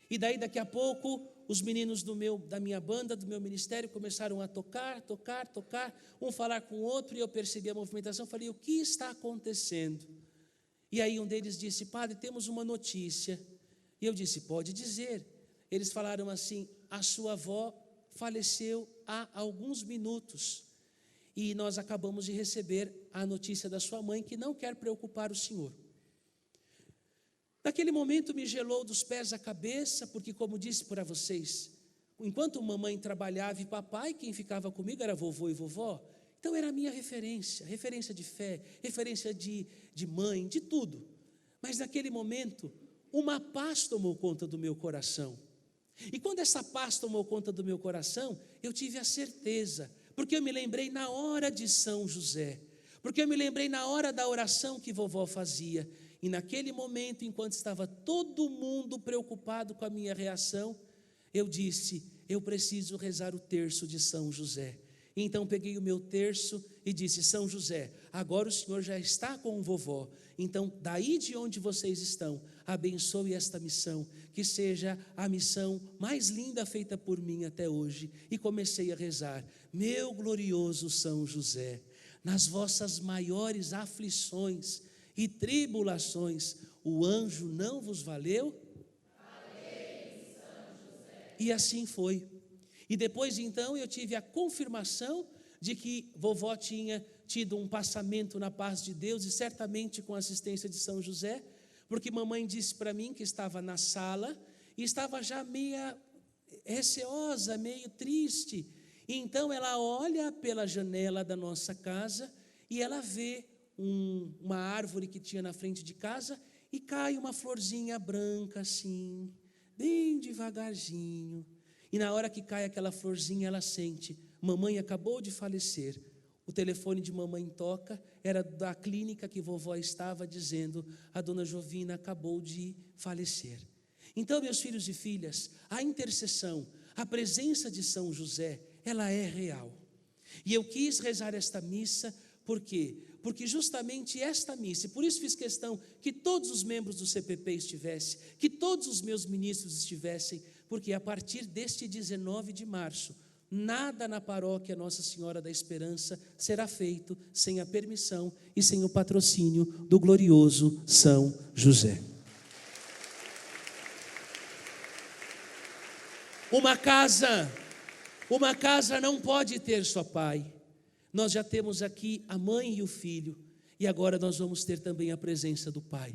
e daí daqui a pouco os meninos da minha banda, do meu ministério, começaram a tocar, um falar com o outro, e eu percebi a movimentação, falei: o que está acontecendo? E aí um deles disse: padre, temos uma notícia. E eu disse: pode dizer. Eles falaram assim: a sua avó faleceu há alguns minutos. E nós acabamos de receber a notícia da sua mãe, que não quer preocupar o senhor. Naquele momento me gelou dos pés à cabeça, porque, como disse para vocês, enquanto mamãe trabalhava e papai, quem ficava comigo era vovô e vovó. Então era a minha referência de fé, referência de mãe, de tudo. Mas naquele momento, uma paz tomou conta do meu coração. E quando essa paz tomou conta do meu coração, eu tive a certeza, porque eu me lembrei na hora de São José, porque eu me lembrei na hora da oração que vovó fazia. E naquele momento, enquanto estava todo mundo preocupado com a minha reação, eu disse: eu preciso rezar o terço de São José. Então peguei o meu terço e disse: São José, agora o senhor já está com o vovó, então daí de onde vocês estão, abençoe esta missão, que seja a missão mais linda feita por mim até hoje. E comecei a rezar: meu glorioso São José, nas vossas maiores aflições e tribulações, o anjo não vos valeu? Valeu, São José. E assim foi. E depois então eu tive a confirmação de que vovó tinha tido um passamento na paz de Deus, e certamente com a assistência de São José, porque mamãe disse para mim que estava na sala e estava já meio receosa, meio triste. E então ela olha pela janela da nossa casa e ela vê uma árvore que tinha na frente de casa, e cai uma florzinha branca assim, bem devagarzinho. E na hora que cai aquela florzinha, ela sente: mamãe acabou de falecer. O telefone de mamãe toca, era da clínica que vovó estava, dizendo: a dona Jovina acabou de falecer. Então, meus filhos e filhas, a intercessão, a presença de São José, ela é real. E eu quis rezar esta missa, por quê? Porque justamente esta missa, e por isso fiz questão que todos os membros do CPP estivessem, que todos os meus ministros estivessem, porque a partir deste 19 de março, nada na paróquia Nossa Senhora da Esperança será feito sem a permissão e sem o patrocínio do glorioso São José. Uma casa não pode ter só pai. Nós já temos aqui a mãe e o filho, e agora nós vamos ter também a presença do Pai.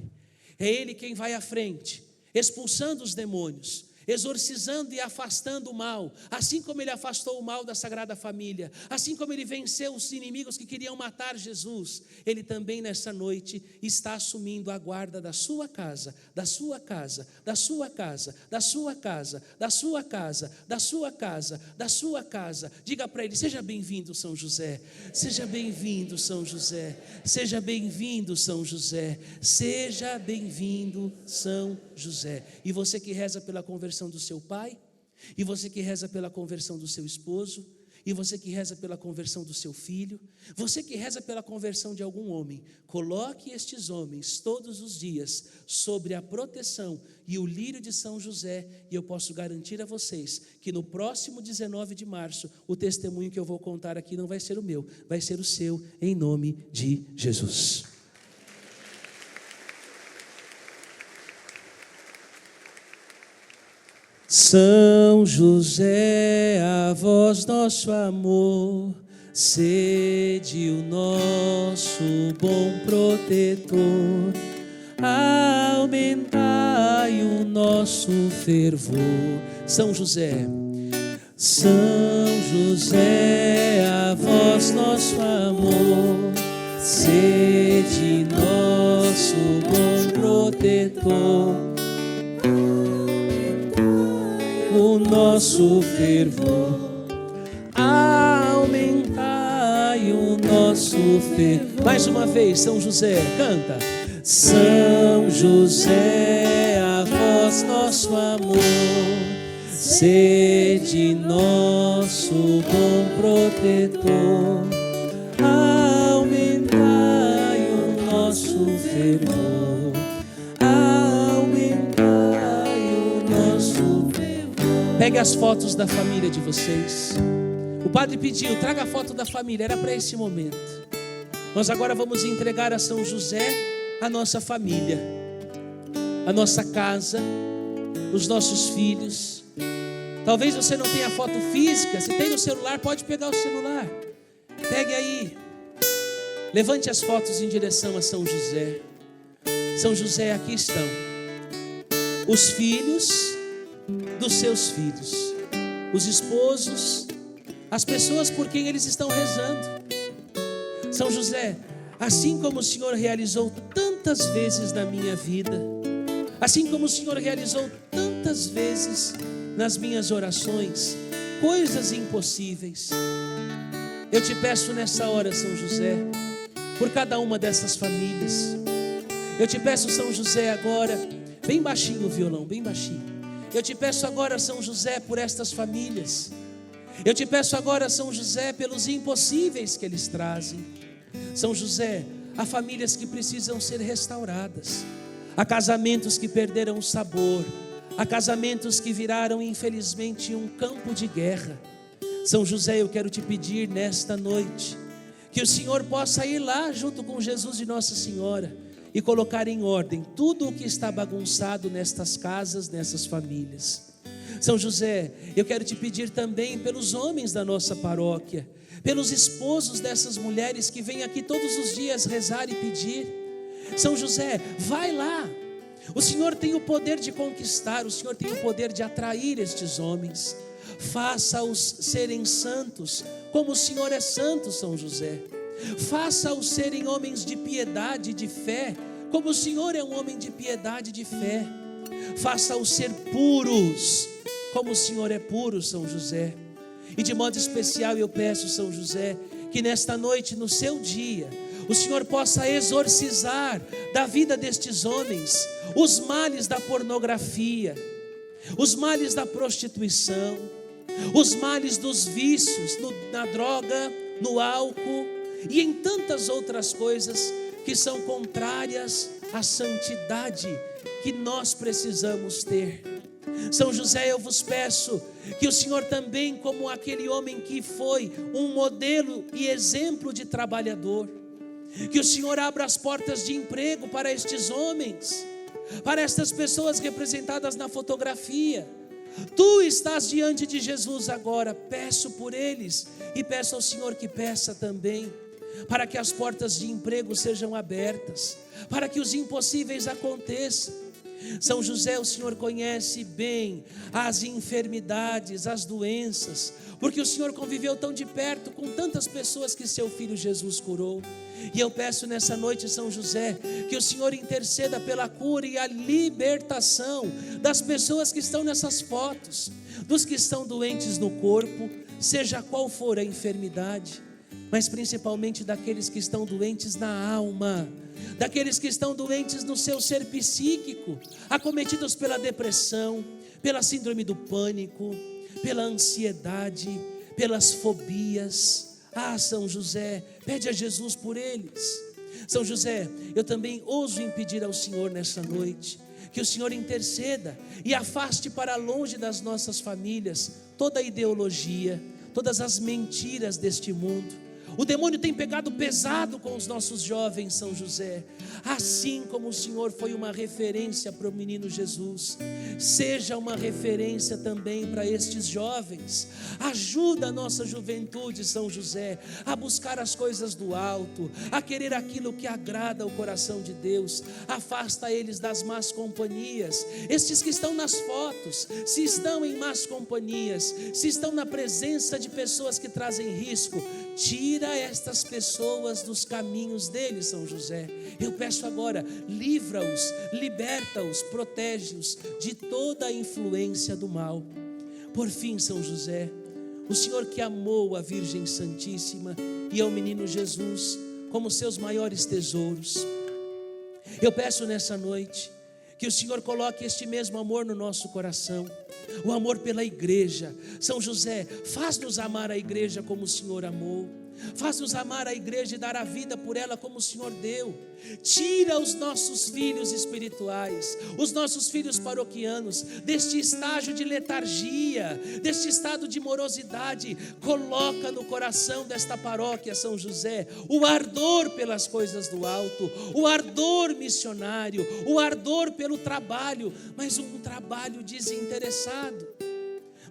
É Ele quem vai à frente, expulsando os demônios, exorcizando e afastando o mal, assim como Ele afastou o mal da Sagrada Família, assim como Ele venceu os inimigos que queriam matar Jesus. Ele também nessa noite está assumindo a guarda da sua casa, da sua casa, da sua casa, da sua casa, da sua casa, da sua casa, da sua casa. Diga para Ele: seja bem-vindo, São José, seja bem-vindo, São José, seja bem-vindo, São José, seja bem-vindo, São José. E você que reza pela conversão do seu pai, e você que reza pela conversão do seu esposo, e você que reza pela conversão do seu filho, você que reza pela conversão de algum homem, coloque estes homens todos os dias sobre a proteção e o lírio de São José, e eu posso garantir a vocês que no próximo 19 de março, o testemunho que eu vou contar aqui não vai ser o meu, vai ser o seu, em nome de Jesus. São José, a vós nosso amor, sede o nosso bom protetor, aumentai o nosso fervor. São José, a vós nosso amor, sede nosso bom protetor, o nosso fervor, aumentai o nosso fervor. Mais uma vez, São José, canta. São José, a vós nosso amor, sede nosso bom protetor, aumentai o nosso fervor, aumentai o nosso fervor. Pegue as fotos da família de vocês. O padre pediu: traga a foto da família, era para esse momento. Nós agora vamos entregar a São José a nossa família, a nossa casa, os nossos filhos. Talvez você não tenha foto física. Se tem no celular, pode pegar o celular. Pegue aí. Levante as fotos em direção a São José. São José, aqui estão os filhos dos seus filhos, os esposos, as pessoas por quem eles estão rezando. São José, assim como o Senhor realizou tantas vezes na minha vida, assim como o Senhor realizou tantas vezes nas minhas orações, coisas impossíveis, eu te peço nessa hora, São José, por cada uma dessas famílias. Eu te peço, São José, agora, bem baixinho o violão, bem baixinho. Eu te peço agora, São José, por estas famílias. Eu te peço agora, São José, pelos impossíveis que eles trazem. São José, há famílias que precisam ser restauradas, há casamentos que perderam o sabor, há casamentos que viraram, infelizmente, um campo de guerra. São José, eu quero te pedir nesta noite que o Senhor possa ir lá junto com Jesus e Nossa Senhora e colocar em ordem tudo o que está bagunçado nestas casas, nessas famílias. São José, eu quero te pedir também pelos homens da nossa paróquia, pelos esposos dessas mulheres que vêm aqui todos os dias rezar e pedir. São José, vai lá. O Senhor tem o poder de conquistar, o Senhor tem o poder de atrair estes homens. Faça-os serem santos, como o Senhor é santo, São José. Faça-os serem homens de piedade e de fé, como o Senhor é um homem de piedade e de fé. Faça-os ser puros, como o Senhor é puro, São José. E de modo especial eu peço, São José, que nesta noite, no seu dia, o Senhor possa exorcizar da vida destes homens os males da pornografia, os males da prostituição, os males dos vícios, na droga, no álcool e em tantas outras coisas que são contrárias à santidade que nós precisamos ter. São José, eu vos peço que o Senhor também, como aquele homem que foi um modelo e exemplo de trabalhador, que o Senhor abra as portas de emprego para estes homens, para estas pessoas representadas na fotografia. Tu estás diante de Jesus agora, peço por eles e peço ao Senhor que peça também para que as portas de emprego sejam abertas, para que os impossíveis aconteçam. São José, o Senhor conhece bem as enfermidades, as doenças, porque o Senhor conviveu tão de perto com tantas pessoas que seu filho Jesus curou. E eu peço nessa noite, São José, que o Senhor interceda pela cura e a libertação das pessoas que estão nessas fotos, dos que estão doentes no corpo, seja qual for a enfermidade, mas principalmente daqueles que estão doentes na alma, daqueles que estão doentes no seu ser psíquico, acometidos pela depressão, pela síndrome do pânico, pela ansiedade, pelas fobias. Ah, São José, pede a Jesus por eles. São José, eu também ouso impedir ao Senhor nessa noite que o Senhor interceda e afaste para longe das nossas famílias toda a ideologia, todas as mentiras deste mundo. O demônio tem pegado pesado com os nossos jovens, São José. Assim como o Senhor foi uma referência para o menino Jesus, seja uma referência também para estes jovens. Ajuda a nossa juventude, São José, a buscar as coisas do alto, a querer aquilo que agrada ao coração de Deus. Afasta eles das más companhias. Estes que estão nas fotos, se estão em más companhias, se estão na presença de pessoas que trazem risco, tira estas pessoas dos caminhos deles, São José. Eu peço agora, livra-os, liberta-os, protege-os de toda a influência do mal. Por fim, São José, o Senhor que amou a Virgem Santíssima e ao menino Jesus como seus maiores tesouros, eu peço nessa noite que o Senhor coloque este mesmo amor no nosso coração, o amor pela igreja. São José, faz-nos amar a igreja como o Senhor amou. Faz-nos amar a igreja e dar a vida por ela como o Senhor deu. Tira os nossos filhos espirituais, os nossos filhos paroquianos, deste estágio de letargia, deste estado de morosidade. Coloca no coração desta paróquia São José o ardor pelas coisas do alto, o ardor missionário, o ardor pelo trabalho, mas um trabalho desinteressado.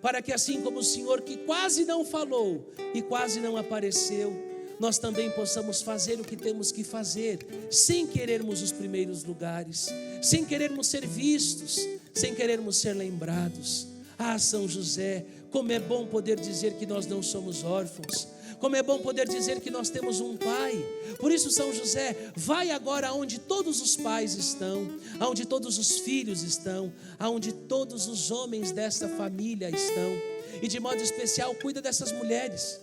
Para que assim como o Senhor, que quase não falou e quase não apareceu, nós também possamos fazer o que temos que fazer, sem querermos os primeiros lugares, sem querermos ser vistos, sem querermos ser lembrados. Ah, São José, como é bom poder dizer que nós não somos órfãos, como é bom poder dizer que nós temos um pai. Por isso, São José, vai agora aonde todos os pais estão, aonde todos os filhos estão, aonde todos os homens desta família estão, e de modo especial cuida dessas mulheres.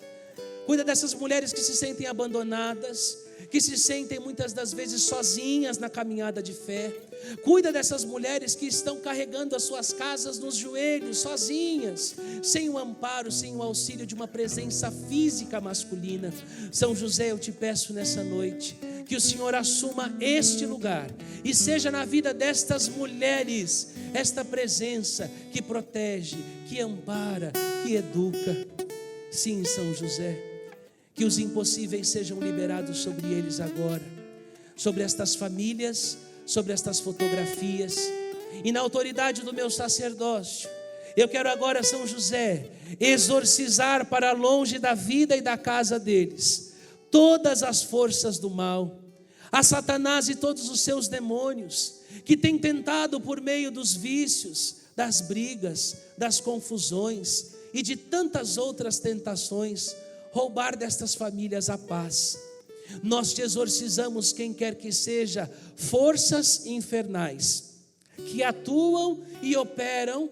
Cuida dessas mulheres que se sentem abandonadas, que se sentem muitas das vezes sozinhas na caminhada de fé. Cuida dessas mulheres que estão carregando as suas casas nos joelhos, sozinhas, sem o amparo, sem o auxílio de uma presença física masculina. São José, eu te peço nessa noite, que o Senhor assuma este lugar e seja na vida destas mulheres esta presença que protege, que ampara, que educa. Sim, São José, que os impossíveis sejam liberados sobre eles agora, sobre estas famílias, sobre estas fotografias, e na autoridade do meu sacerdócio, eu quero agora, São José, exorcizar para longe da vida e da casa deles todas as forças do mal, a Satanás e todos os seus demônios, que têm tentado por meio dos vícios, das brigas, das confusões e de tantas outras tentações, roubar destas famílias a paz. Nós te exorcizamos, quem quer que seja, forças infernais, que atuam e operam,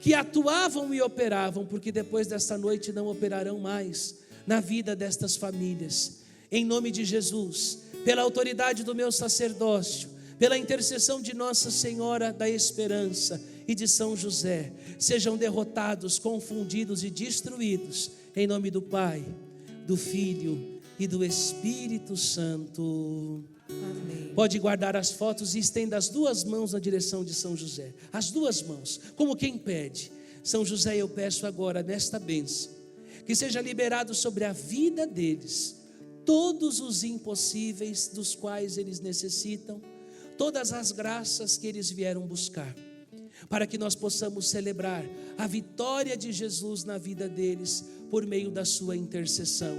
que atuavam e operavam, porque depois desta noite não operarão mais na vida destas famílias. Em nome de Jesus, pela autoridade do meu sacerdócio, pela intercessão de Nossa Senhora da Esperança e de São José, sejam derrotados, confundidos e destruídos, em nome do Pai, do Filho e do Espírito Santo. Amém. Pode guardar as fotos e estenda as duas mãos na direção de São José, as duas mãos, como quem pede. São José, eu peço agora nesta bênção, que seja liberado sobre a vida deles todos os impossíveis dos quais eles necessitam, todas as graças que eles vieram buscar, para que nós possamos celebrar a vitória de Jesus na vida deles, por meio da sua intercessão.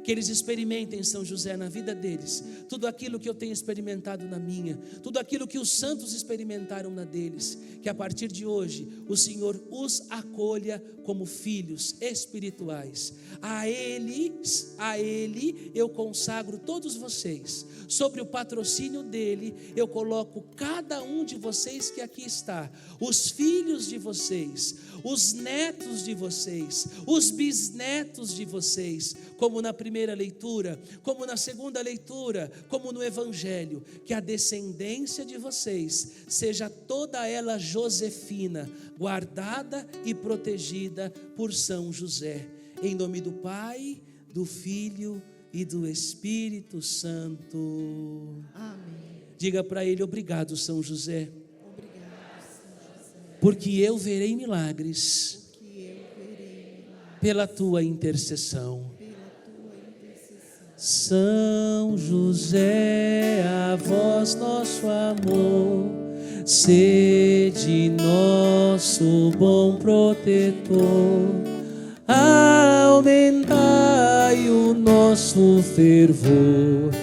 Que eles experimentem, São José, na vida deles, tudo aquilo que eu tenho experimentado na minha, tudo aquilo que os santos experimentaram na deles, que a partir de hoje o Senhor os acolha como filhos espirituais. A Ele eu consagro todos vocês, sobre o patrocínio dele eu coloco cada um de vocês que aqui está, os filhos de vocês, os netos de vocês, os bisnetos de vocês, como na primeira leitura, como na segunda leitura, como no Evangelho, que a descendência de vocês seja toda ela josefina, guardada e protegida por São José, em nome do Pai, do Filho e do Espírito Santo. Amém. Diga para ele: obrigado, São José. Obrigado, São José. Porque eu verei milagres, pela tua intercessão. São José, a vós nosso amor, sede nosso bom protetor, aumentai o nosso fervor,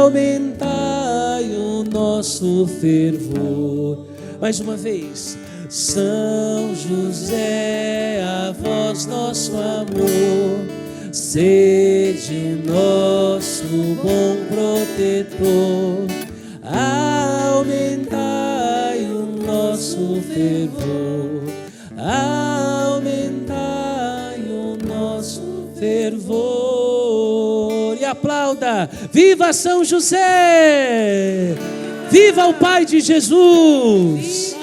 aumentai o nosso fervor. Mais uma vez. São José, a vós nosso amor, sede o nosso bom protetor, aumentai o nosso fervor, aumentai o nosso fervor. E aplauda: viva São José! Viva o Pai de Jesus!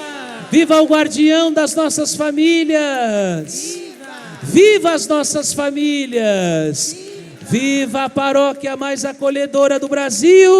Viva o guardião das nossas famílias! Viva as nossas famílias! Viva a paróquia mais acolhedora do Brasil!